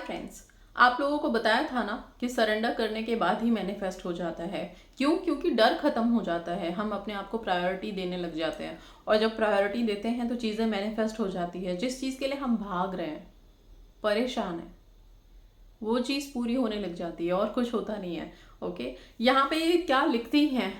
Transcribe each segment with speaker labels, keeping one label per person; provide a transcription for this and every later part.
Speaker 1: Friends, आप लोगों को बताया था ना कि सरेंडर करने के बाद ही मैनिफेस्ट हो जाता है। क्यों? क्योंकि डर खत्म हो जाता है, हम अपने आप को प्रायोरिटी देने लग जाते हैं और जब प्रायोरिटी देते हैं तो चीज़ें मैनिफेस्ट हो जाती है। जिस चीज़ के लिए हम भाग रहे हैं, परेशान है, वो चीज़ पूरी होने लग जाती है और कुछ होता नहीं है। ओके, यहाँ पे क्या लिखती हैं,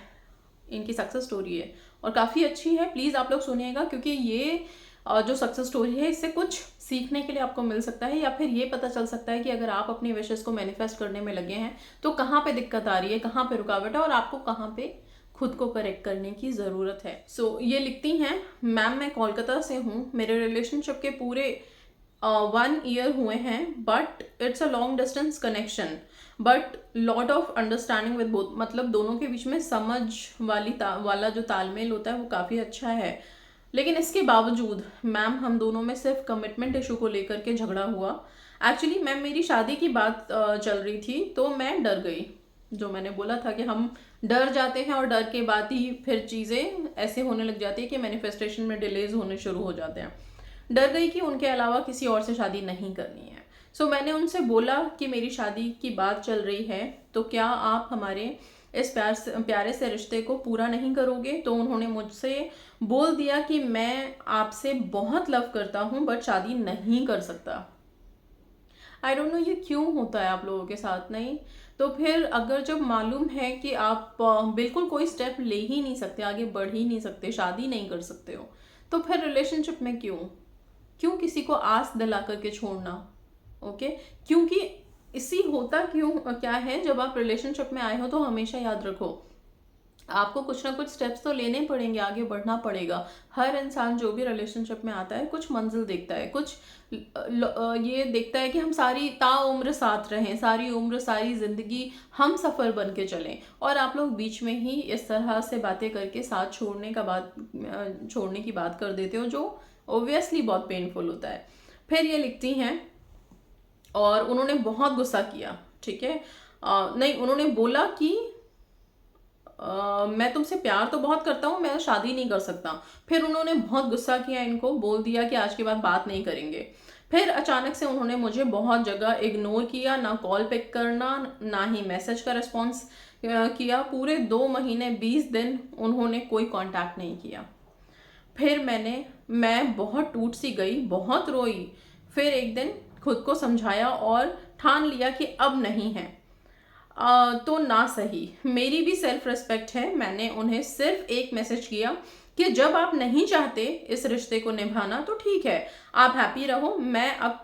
Speaker 1: इनकी सक्सेस स्टोरी है और काफ़ी अच्छी है। प्लीज़ आप लोग सुनिएगा क्योंकि ये जो सक्सेस स्टोरी है इससे कुछ सीखने के लिए आपको मिल सकता है या फिर ये पता चल सकता है कि अगर आप अपनी विशेस को मैनिफेस्ट करने में लगे हैं तो कहाँ पे दिक्कत आ रही है, कहाँ पे रुकावट है और आपको कहाँ पे खुद को करेक्ट करने की ज़रूरत है। ये लिखती हैं, मैम मैं कोलकाता से हूँ, मेरे रिलेशनशिप के पूरे 1 ईयर हुए हैं but it's a long distance connection but lot of understanding with both. मतलब दोनों के बीच में समझ वाला जो तालमेल होता है वो काफ़ी अच्छा है, लेकिन इसके बावजूद मैम हम दोनों में सिर्फ कमिटमेंट इशू को लेकर के झगड़ा हुआ। एक्चुअली मैम मेरी शादी की बात चल रही थी तो मैं डर गई। जो मैंने बोला था कि हम डर जाते हैं और डर के बाद ही फिर चीज़ें ऐसे होने लग जाती है कि मैनिफेस्टेशन में डिलेज होने शुरू हो जाते हैं। डर गई कि उनके अलावा किसी और से शादी नहीं करनी है। मैंने उनसे बोला कि मेरी शादी की बात चल रही है तो क्या आप हमारे इस प्यारे से रिश्ते को पूरा नहीं करोगे। तो उन्होंने मुझसे बोल दिया कि मैं आपसे बहुत लव करता हूँ बट शादी नहीं कर सकता। आई डोंट नो ये क्यों होता है आप लोगों के साथ। नहीं तो फिर अगर जब मालूम है कि आप बिल्कुल कोई स्टेप ले ही नहीं सकते, आगे बढ़ ही नहीं सकते, शादी नहीं कर सकते हो, तो फिर रिलेशनशिप में क्यों क्यों किसी को आस दिला करके छोड़ना। ओके, क्योंकि इसी होता क्यों क्या है, जब आप रिलेशनशिप में आए हो तो हमेशा याद रखो आपको कुछ ना कुछ स्टेप्स तो लेने पड़ेंगे, आगे बढ़ना पड़ेगा। हर इंसान जो भी रिलेशनशिप में आता है कुछ मंजिल देखता है, कुछ ये देखता है कि हम सारी ताउम्र साथ रहें, सारी उम्र सारी जिंदगी हम सफ़र बन के चलें, और आप लोग बीच में ही इस तरह से बातें करके साथ छोड़ने की बात कर देते हो जो ओब्वियसली बहुत पेनफुल होता है। फिर ये लिखती हैं और उन्होंने बहुत गुस्सा किया। ठीक है, नहीं उन्होंने बोला कि मैं तुमसे प्यार तो बहुत करता हूँ, मैं शादी नहीं कर सकता। फिर उन्होंने बहुत गुस्सा किया, इनको बोल दिया कि आज के बाद बात नहीं करेंगे। फिर अचानक से उन्होंने मुझे बहुत जगह इग्नोर किया, ना कॉल पिक करना ना ही मैसेज का रिस्पॉन्स किया। पूरे 2 महीने 20 दिन उन्होंने कोई कांटेक्ट नहीं किया। फिर मैं बहुत टूट सी गई, बहुत रोई। फिर एक दिन खुद को समझाया और ठान लिया कि अब नहीं है। तो ना सही, मेरी भी सेल्फ रिस्पेक्ट है। मैंने उन्हें सिर्फ एक मैसेज किया कि जब आप नहीं चाहते इस रिश्ते को निभाना तो ठीक है, आप हैप्पी रहो, मैं अब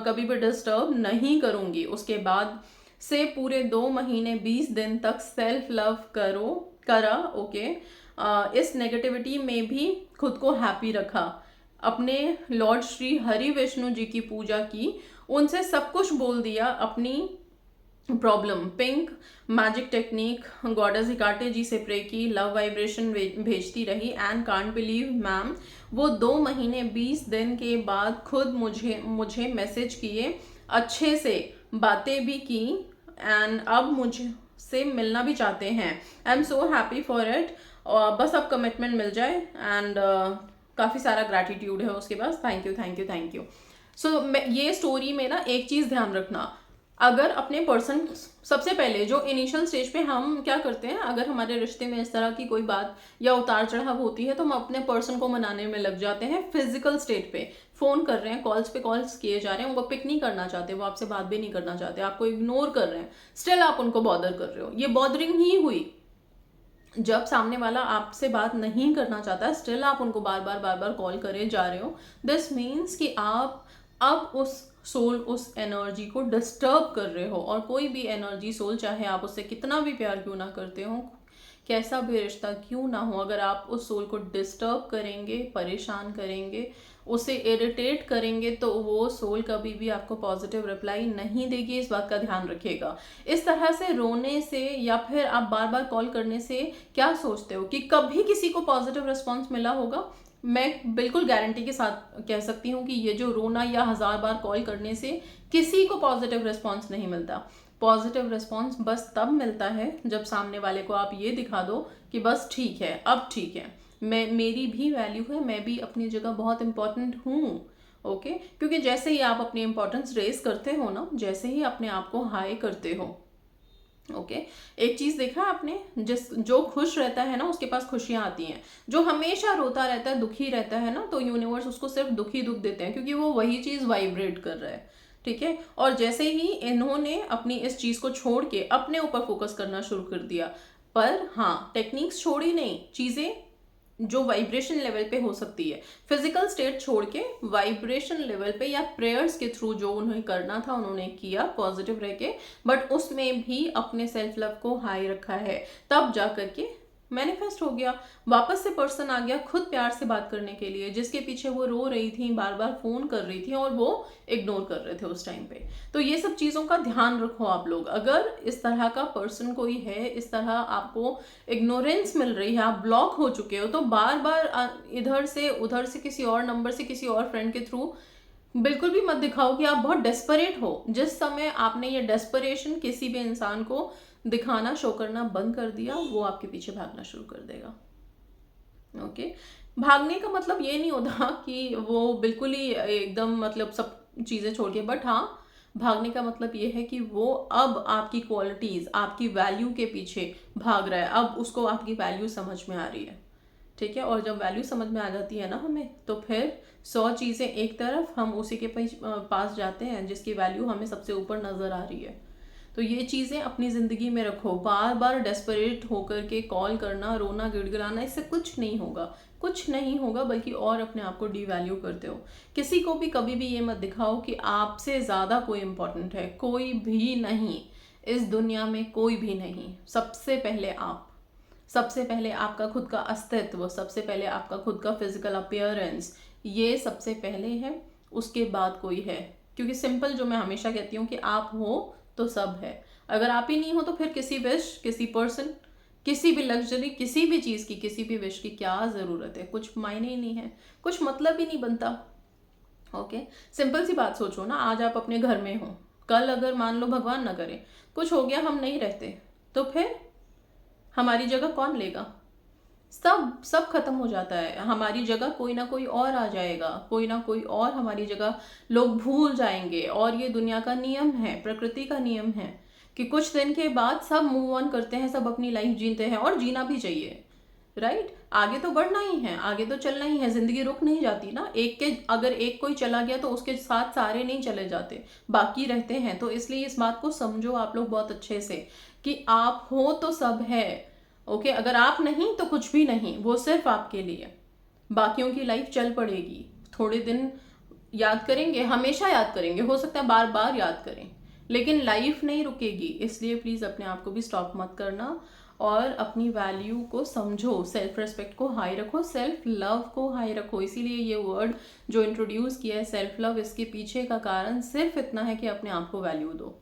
Speaker 1: कभी भी डिस्टर्ब नहीं करूँगी। उसके बाद से पूरे 2 महीने 20 दिन तक सेल्फ लव करा। ओके, इस नेगेटिविटी में भी खुद को हैप्पी रखा, अपने लॉर्ड श्री हरि विष्णु जी की पूजा की, उनसे सब कुछ बोल दिया, अपनी problem pink magic technique goddess Hecate ji से प्रे की, लव वाइब्रेशन भेजती रही। एंड कांट बिलीव मैम, वो 2 महीने 20 दिन के बाद खुद मुझे मैसेज किए, अच्छे से बातें भी की एंड अब मुझसे मिलना भी चाहते हैं। I am so happy for it. बस अब कमिटमेंट मिल जाए एंड काफ़ी सारा ग्रैटिट्यूड है उसके पास। Thank you thank you thank you. ये स्टोरी में ना एक चीज़ ध्यान रखना, अगर अपने पर्सन सबसे पहले जो इनिशियल स्टेज पे हम क्या करते हैं, अगर हमारे रिश्ते में इस तरह की कोई बात या उतार चढ़ाव होती है तो हम अपने पर्सन को मनाने में लग जाते हैं। फिजिकल स्टेट पे फ़ोन कर रहे हैं, कॉल्स पे कॉल्स किए जा रहे हैं, उनको पिक नहीं करना चाहते, वो आपसे बात भी नहीं करना चाहते, आपको इग्नोर कर रहे हैं, स्टिल आप उनको बॉदर कर रहे हो। ये बॉदरिंग ही हुई जब सामने वाला आपसे बात नहीं करना चाहता, स्टिल आप उनको बार बार कॉल करे जा रहे हो। दिस मीन्स कि आप अब उस एनर्जी को डिस्टर्ब कर रहे हो। और कोई भी एनर्जी सोल, चाहे आप उससे कितना भी प्यार क्यों ना करते हो, कैसा भी रिश्ता क्यों ना हो, अगर आप उस सोल को डिस्टर्ब करेंगे, परेशान करेंगे, उसे इरिटेट करेंगे, तो वो सोल कभी भी आपको पॉजिटिव रिप्लाई नहीं देगी। इस बात का ध्यान रखिएगा। इस तरह से रोने से या फिर आप बार बार कॉल करने से क्या सोचते हो कि कभी किसी को पॉजिटिव रिस्पॉन्स मिला होगा? मैं बिल्कुल गारंटी के साथ कह सकती हूँ कि ये जो रोना या 1000 बार कॉल करने से किसी को पॉजिटिव रिस्पॉन्स नहीं मिलता। पॉजिटिव रिस्पॉन्स बस तब मिलता है जब सामने वाले को आप ये दिखा दो कि बस ठीक है, अब ठीक है, मेरी भी वैल्यू है, मैं भी अपनी जगह बहुत इंपॉर्टेंट हूँ। ओके, क्योंकि जैसे ही आप अपनी इंपॉर्टेंस रेज करते हो ना, जैसे ही अपने आप को हाई करते हो, ओके, एक चीज देखा आपने, जिस जो खुश रहता है ना उसके पास खुशियां आती हैं, जो हमेशा रोता रहता है, दुखी रहता है ना, तो यूनिवर्स उसको सिर्फ दुखी दुख देते हैं, क्योंकि वो वही चीज वाइब्रेट कर रहा है। ठीक है, और जैसे ही इन्होंने अपनी इस चीज को छोड़ के अपने ऊपर फोकस करना शुरू कर दिया, पर हाँ टेक्निक्स छोड़ी नहीं, चीजें जो वाइब्रेशन लेवल पे हो सकती है, फिजिकल स्टेट छोड़ के वाइब्रेशन लेवल पे या प्रेयर्स के थ्रू जो उन्हें करना था उन्होंने किया पॉजिटिव रह के, बट उसमें भी अपने सेल्फ लव को हाई रखा है, तब जा करके मैनिफेस्ट हो गया, वापस से पर्सन आ गया खुद प्यार से बात करने के लिए, जिसके पीछे वो रो रही थी, बार बार फोन कर रही थी और वो इग्नोर कर रहे थे उस टाइम पे। तो ये सब चीज़ों का ध्यान रखो आप लोग, अगर इस तरह का पर्सन कोई है, इस तरह आपको इग्नोरेंस मिल रही है, आप ब्लॉक हो चुके हो, तो बार बार इधर से उधर से किसी और नंबर से किसी और फ्रेंड के थ्रू बिल्कुल भी मत दिखाओ कि आप बहुत डेस्परेट हो। जिस समय आपने ये डेस्परेशन किसी भी इंसान को दिखाना, शो करना बंद कर दिया, वो आपके पीछे भागना शुरू कर देगा। ओके, भागने का मतलब ये नहीं होता कि वो बिल्कुल ही एकदम मतलब सब चीज़ें छोड़ के, बट हाँ भागने का मतलब ये है कि वो अब आपकी क्वालिटीज़, आपकी वैल्यू के पीछे भाग रहा है, अब उसको आपकी वैल्यू समझ में आ रही है। ठीक है, और जब वैल्यू समझ में आ जाती है ना हमें, तो फिर 100 चीज़ें एक तरफ, हम उसी के पास जाते हैं जिसकी वैल्यू हमें सबसे ऊपर नज़र आ रही है। तो ये चीज़ें अपनी ज़िंदगी में रखो, बार बार डेस्परेट होकर के कॉल करना, रोना, गिड़गिड़ाना, इससे कुछ नहीं होगा, कुछ नहीं होगा, बल्कि और अपने आप को डीवैल्यू करते हो। किसी को भी कभी भी ये मत दिखाओ कि आपसे ज़्यादा कोई इम्पोर्टेंट है, कोई भी नहीं, इस दुनिया में कोई भी नहीं। सबसे पहले आप, सबसे पहले आपका खुद का अस्तित्व, सबसे पहले आपका खुद का फिजिकल अपीयरेंस, ये सबसे पहले है, उसके बाद कोई है। क्योंकि सिंपल जो मैं हमेशा कहती हूँ कि आप हो तो सब है, अगर आप ही नहीं हो तो फिर किसी विश, किसी पर्सन, किसी भी लग्जरी, किसी भी चीज़ की, किसी भी विश की क्या ज़रूरत है, कुछ मायने ही नहीं है, कुछ मतलब ही नहीं बनता। ओके, सिंपल सी बात सोचो ना, आज आप अपने घर में हो, कल अगर मान लो भगवान ना करे कुछ हो गया, हम नहीं रहते, तो फिर हमारी जगह कौन लेगा? सब सब खत्म हो जाता है, हमारी जगह कोई ना कोई और आ जाएगा, कोई ना कोई और हमारी जगह लोग भूल जाएंगे। और ये दुनिया का नियम है, प्रकृति का नियम है कि कुछ दिन के बाद सब मूव ऑन करते हैं, सब अपनी लाइफ जीते हैं, और जीना भी चाहिए, राइट? आगे तो बढ़ना ही है, आगे तो चलना ही है, जिंदगी रुक नहीं जाती ना, एक के अगर एक कोई चला गया तो उसके साथ सारे नहीं चले जाते, बाकी रहते हैं। तो इसलिए इस बात को समझो आप लोग बहुत अच्छे से कि आप हो तो सब है। ओके, अगर आप नहीं तो कुछ भी नहीं, वो सिर्फ आपके लिए, बाकियों की लाइफ चल पड़ेगी। थोड़े दिन याद करेंगे, हमेशा याद करेंगे, हो सकता है बार बार याद करें, लेकिन लाइफ नहीं रुकेगी। इसलिए प्लीज़ अपने आप को भी स्टॉप मत करना, और अपनी वैल्यू को समझो, सेल्फ रिस्पेक्ट को हाई रखो, सेल्फ लव को हाई रखो। इसीलिए ये वर्ड जो इंट्रोड्यूस किया है सेल्फ लव, इसके पीछे का कारण सिर्फ इतना है कि अपने आप को वैल्यू दो।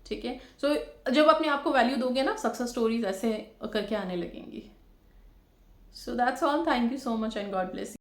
Speaker 1: ठीक है, सो जब अपने आप को वैल्यू दोगे ना, सक्सेस स्टोरीज ऐसे करके आने लगेंगी। So that's all, thank you so much and God bless.